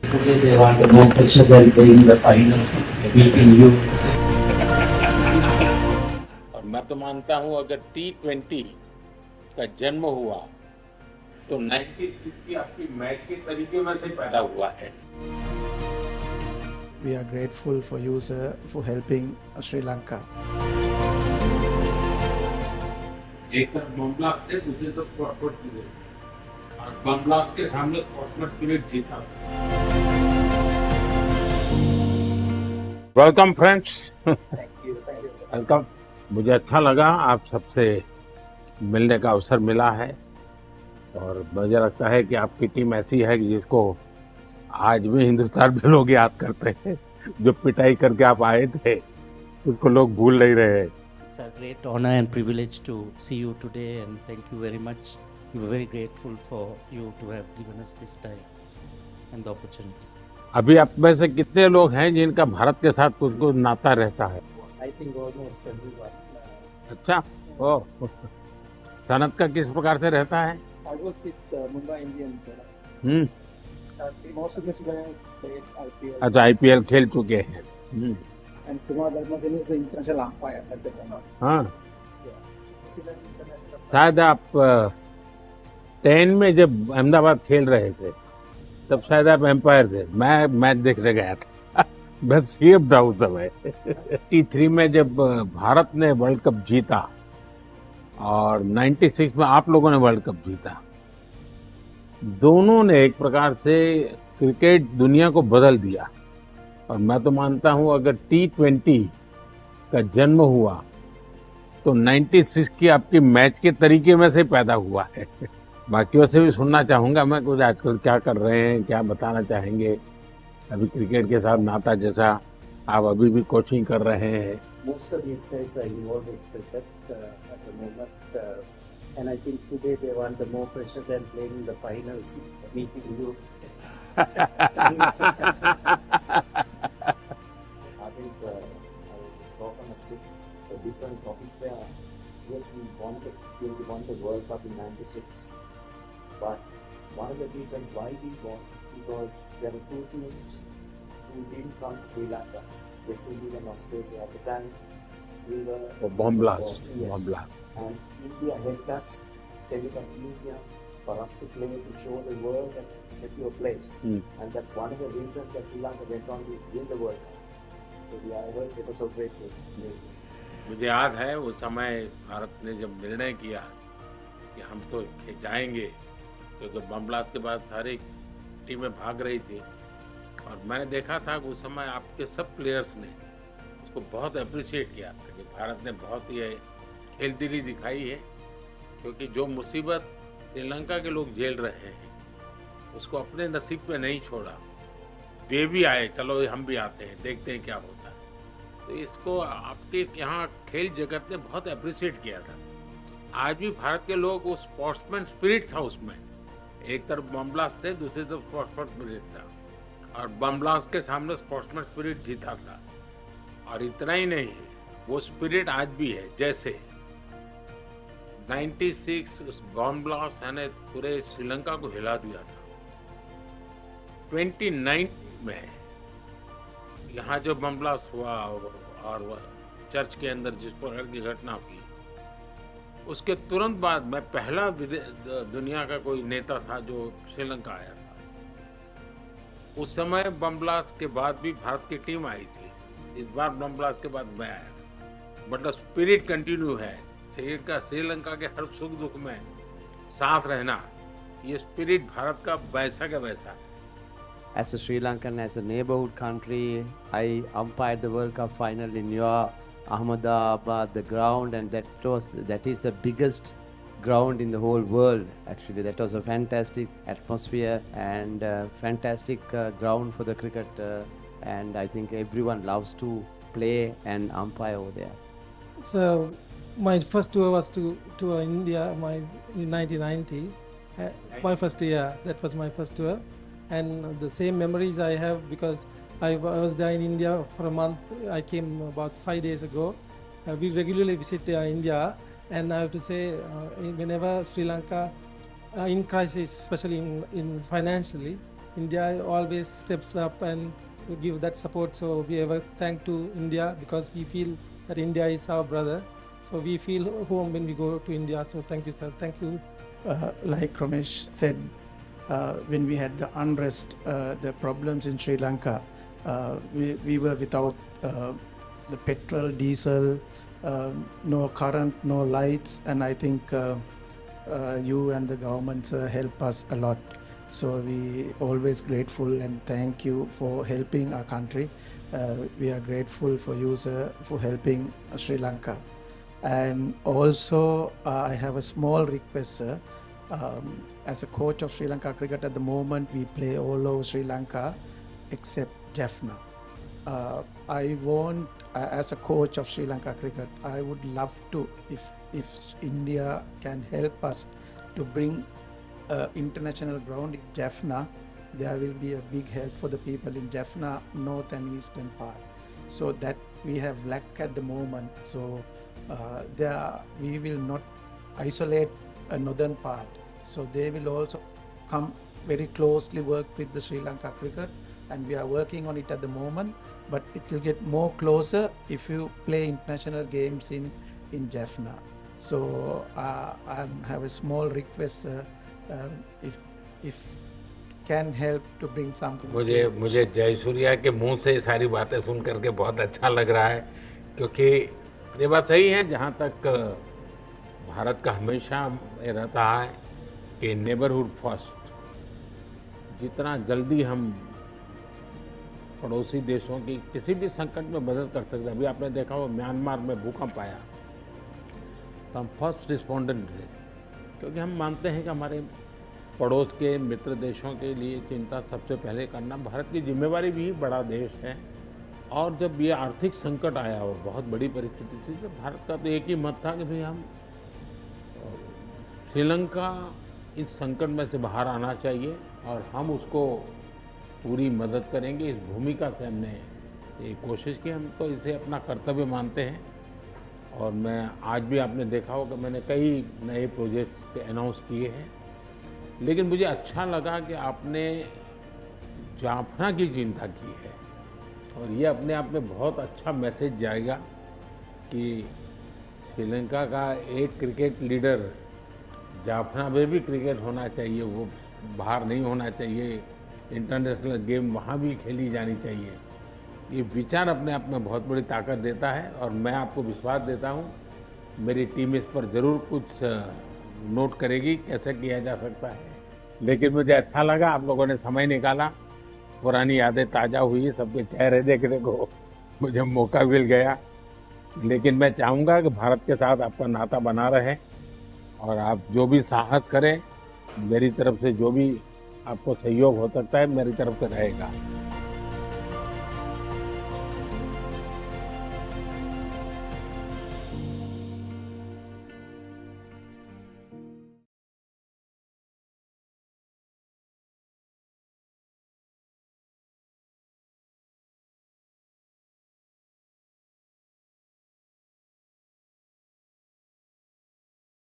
Today they want more pressure than playing the finals, beating you. और मैं तो मानता हूं अगर T20 का जन्म हुआ तो 96 की आपकी मैच के तरीके में से पैदा हुआ है। We are grateful for you, sir, for helping Sri Lanka. एक तरफ बम ब्लास्ट थे, दूसरी तरफ स्पॉट स्पिरिट, और बम ब्लास्ट के सामने स्पॉट स्पिरिट जीता। Welcome friends, welcome. मुझे अच्छा लगा आप सबसे मिलने का अवसर मिला है और मुझे लगता है कि आपकी टीम ऐसी है कि जिसको आज भी हिंदुस्तान में लोग याद करते हैं। जो पिटाई करके आप आए थे उसको लोग भूल नहीं रहे हैं। It's a great honor and privilege to see you today, and thank you very much. We're very grateful for you to have given us this time and the opportunity. अभी आप में से कितने लोग हैं जिनका भारत के साथ कुछ कुछ नाता रहता है? I think almost everyone. अच्छा, ओ सनत का किस प्रकार से रहता है? I was with Mumbai Indians. Most of the players played IPL. अच्छा, आईपीएल खेल चुके हैं। And Kumar Dharmajan is the international umpire at the time. हाँ, International. शायद आप 10 में जब अहमदाबाद खेल रहे थे तब शायद आप एम्पायर थे। मैं मैच देखने गया था। मैं सीएम था उस समय। T3 में जब भारत ने वर्ल्ड कप जीता और 96 में आप लोगों ने वर्ल्ड कप जीता, दोनों ने एक प्रकार से क्रिकेट दुनिया को बदल दिया। और मैं तो मानता हूं अगर T20 का जन्म हुआ तो 96 की आपकी मैच के तरीके में से पैदा हुआ है। बाकियों से भी सुनना चाहूंगा मैं, कुछ आजकल क्या कर रहे हैं, क्या बताना चाहेंगे? अभी क्रिकेट के साथ नाता जैसा आप अभी भी कोचिंग कर रहे हैं। Most of these guys are involved in cricket at the moment, and I think today they want the more pressure than playing the finals, beating you. I think I will talk on a different topic there. Yes, we won the World Cup in '96, but one of the reasons why we won because there were two teams who didn't come to Sri Lanka, West Indies and Australia. At the time, we were bomb blast, yes. Bomb blast. And India helped us, send it up to India for us to play, to show the world that get your place. And that's one of the reasons that Sri Lanka went on to win the World Cup. So we are ever so grateful. मुझे याद है उस समय भारत ने जब निर्णय किया कि हम तो जाएंगे, क्योंकि बम ब्लास्ट के बाद सारी टीमें भाग रही थी, और मैंने देखा था कि उस समय आपके सब प्लेयर्स ने उसको बहुत अप्रिशिएट किया था कि भारत ने बहुत ही खेलदिली दिखाई है, क्योंकि जो मुसीबत श्रीलंका के लोग झेल रहे हैं उसको अपने नसीब पे नहीं छोड़ा। वे भी आए, चलो हम भी आते हैं, देखते हैं क्या होता है। तो इसको आपके यहाँ खेल जगत ने बहुत अप्रिशिएट किया था। आज भी भारत के लोग, वो स्पोर्ट्समैन स्पिरिट था उसमें। एक तरफ बम ब्लास्ट थे, दूसरी तरफ स्पोर्ट्समैन स्पिरिट था, और बम ब्लास्ट के सामने स्पोर्ट्समैन स्पिरिट जीता था। और इतना ही नहीं, वो स्पिरिट आज भी है। जैसे 96 उस बम ब्लास्ट ने पूरे श्रीलंका को हिला दिया था। 29 में यहाँ जो बम ब्लास्ट हुआ और चर्च के अंदर जिस प्रकार की घटना हुई, उसके तुरंत बाद मैं पहला दुनिया का कोई नेता था जो श्रीलंका आया था। उस समय बम ब्लास्ट के बाद भी भारत की टीम आई थी। इस बार बम ब्लास्ट के बाद मैं आया, बट द स्पिरिट कंटिन्यू है। श्रीलंका के हर सुख दुख में साथ रहना, ये स्पिरिट भारत का वैसा का वैसा है। As a Sri Lankan, as a neighborhood country, I umpired the World Cup final in your Ahmedabad, the ground, and that is the biggest ground in the whole world. Actually, that was a fantastic atmosphere and fantastic ground for the cricket, and I think everyone loves to play and umpire over there. So my first tour was to India in 1990. My first year, that was my first tour. And the same memories I have because I was there in India for a month. I came about 5 days ago. We regularly visit India, and I have to say, whenever Sri Lanka in crisis, especially in financially, India always steps up and give that support. So we ever thank to India because we feel that India is our brother. So we feel home when we go to India. So thank you, sir. Thank you. Like Ramesh said, when we had the unrest, the problems in Sri Lanka, we were without the petrol, diesel, no current, no lights, and I think you and the governments help us a lot. So we always grateful and thank you for helping our country. We are grateful for you, sir, for helping Sri Lanka. And also I have a small request, sir. As a coach of Sri Lanka cricket at the moment, we play all over Sri Lanka except Jaffna. I want, as a coach of Sri Lanka cricket, I would love to, if India can help us to bring international ground in Jaffna, there will be a big help for the people in Jaffna, north and eastern part. So that we have lack at the moment. So we will not isolate a northern part. So they will also come very closely work with the Sri Lanka cricket, and we are working on it at the moment, but it will get more closer if you play international games in Jaffna. So I have a small request, if can help to bring something. मुझे जयसूर्या के मुंह से ये सारी बातें सुन करके बहुत अच्छा लग रहा है, क्योंकि ये बात सही है। जहाँ तक भारत का हमेशा ये रहता है कि नेबरहुड फर्स्ट, जितना जल्दी हम पड़ोसी देशों की किसी भी संकट में मदद कर सकते हैं। अभी आपने देखा हो म्यांमार में भूकंप आया तो हम फर्स्ट रिस्पोंडेंट थे, क्योंकि हम मानते हैं कि हमारे पड़ोस के मित्र देशों के लिए चिंता सबसे पहले करना भारत की जिम्मेवारी भी। बड़ा देश है, और जब ये आर्थिक संकट आया और बहुत बड़ी परिस्थिति थी, तो भारत का तो एक ही मत था कि भाई हम श्रीलंका इस संकट में से बाहर आना चाहिए और हम उसको पूरी मदद करेंगे। इस भूमिका से हमने ये कोशिश की, हम तो इसे अपना कर्तव्य मानते हैं। और मैं आज भी आपने देखा होगा मैंने कई नए प्रोजेक्ट्स अनाउंस किए हैं, लेकिन मुझे अच्छा लगा कि आपने जाफना की चिंता की है, और ये अपने आप में बहुत अच्छा मैसेज जाएगा कि श्रीलंका का एक क्रिकेट लीडर जाफना में भी क्रिकेट होना चाहिए, वो बाहर नहीं होना चाहिए, इंटरनेशनल गेम वहाँ भी खेली जानी चाहिए। ये विचार अपने आप में बहुत बड़ी ताकत देता है, और मैं आपको विश्वास देता हूँ मेरी टीम इस पर ज़रूर कुछ नोट करेगी कैसे किया जा सकता है। लेकिन मुझे अच्छा लगा आप लोगों ने समय निकाला, पुरानी यादें ताज़ा हुई, सबके चेहरे देखने को मुझे मौका मिल गया। लेकिन मैं चाहूँगा कि भारत के साथ आपका नाता बना रहे, और आप जो भी साहस करें, मेरी तरफ से जो भी आपको सहयोग हो सकता है मेरी तरफ से रहेगा।